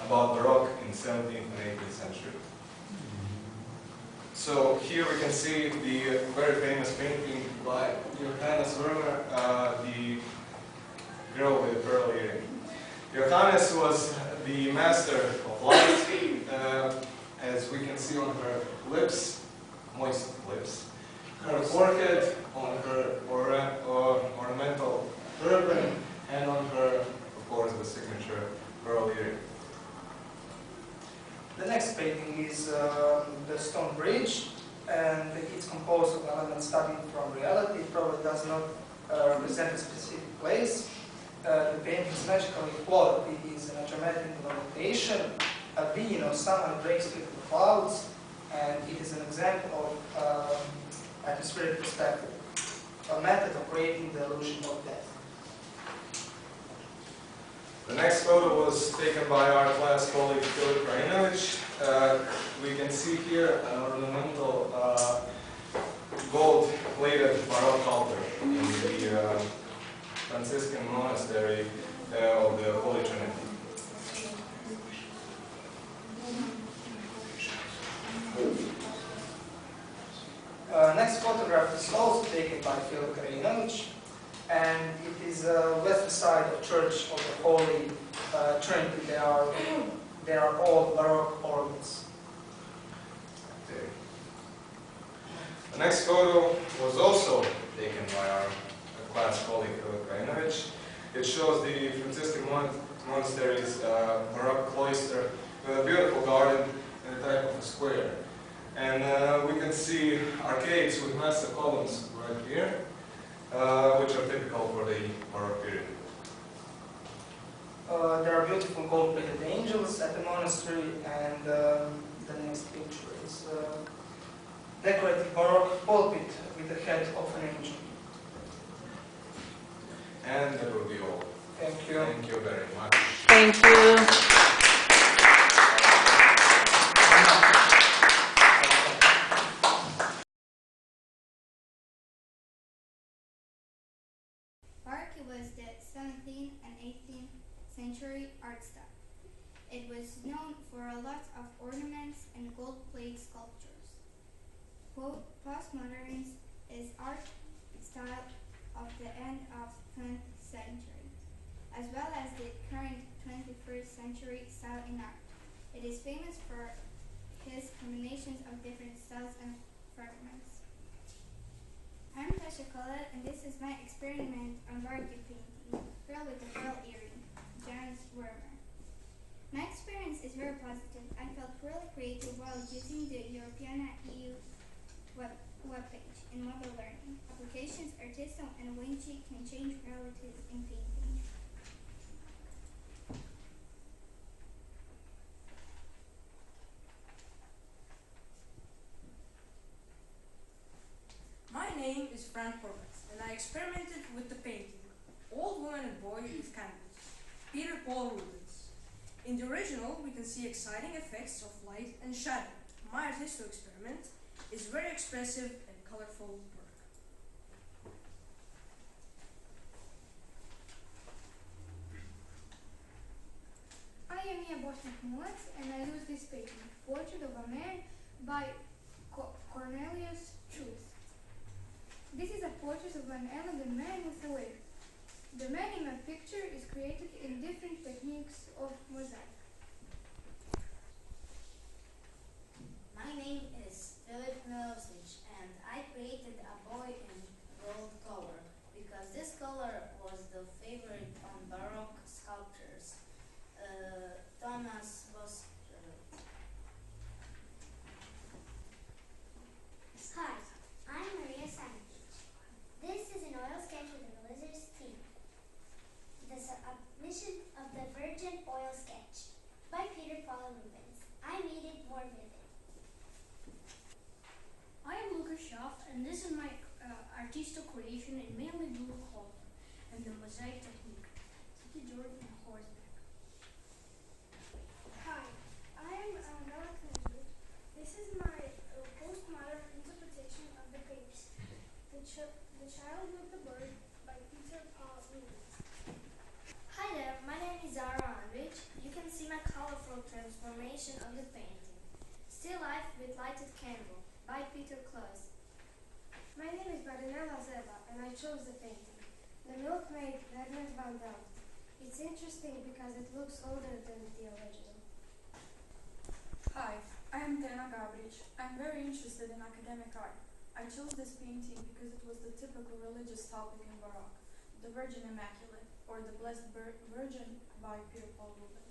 about Baroque in 17th and 18th century. So here we can see the very famous painting by Vesna Srnic, the girl with the pearl earring. Johannes was the master of light, as we can see on her lips, moist lips, her forehead, on her ornamental turban, and on her, of course, the signature pearl earring. The next painting is the stone bridge, and it's composed of elements taken from reality. It probably does not represent a specific place. The painting's magical quality is a geometric notation. A being of summer breaks through the clouds, and it is an example of atmospheric perspective, a method of creating the illusion of death. The next photo was taken by our class colleague Kraljice. We can see here an ornamental gold-plated Baroque altar in the Franciscan monastery of the Holy Trinity. Next photograph is also taken by Kraljice, and it is a west side of Church of the Holy Trinity. They are all Baroque ornaments. The next photo was also taken by our class colleague Kraljice. It shows the Franciscan monastery's Baroque cloister with a beautiful garden in the type of a square. And we can see arcades with massive columns right here, which are typical for the Baroque period. There are beautiful gold-plated angels at the monastery, and the next picture is decorated Baroque pulpit with the head of an angel. And that will be all. Thank you. Thank you very much. Thank you. Baroque was the 17th and 18th century art style. It was known for a lot of ornaments and gold-plated sculptures. Postmodernism is art style of the end of 20th century, as well as the current 21st century style in art. It is famous for his combinations of different styles and fragments. I'm Tasha Kola, and this is my experiment on Baroque painting, Girl with a Pearl Earring, Jan's Wormer. My experience is very positive. I felt really creative while using the Europeana.eu webpage in mobile learning. Applications Artista and Vinci can change realities in painting. My name is Fran Horvath, and I experimented with the painting Old Woman and Boy with Canvas, Peter Paul Rubens. In the original, we can see exciting effects of light and shadow. My artistic experiment is very expressive and colorful work. I am Mia Bosniak-Mulac, and I use this painting, Portrait of a Man by Cornelius Truth. This is a portrait of an elegant man with a wig. The man in my picture is created in different techniques of mosaic. My name is Filip Milosic, and I created a boy in gold color because this color was the favorite on Baroque sculptures. Thomas was. Hi, I'm Maria Srnic. This is an oil sketch with a lizard's teeth. The submission of the Virgin oil sketch. Candle by Peter Close. My name is Marinella Zeba and I chose the painting. The milkmaid Rembrandt van Delft. It's interesting because it looks older than the original. Hi, I am Tena Gabric. I'm very interested in academic art. I chose this painting because it was the typical religious topic in Baroque, the Virgin Immaculate, or the Blessed Virgin by Peter Paul Rubens.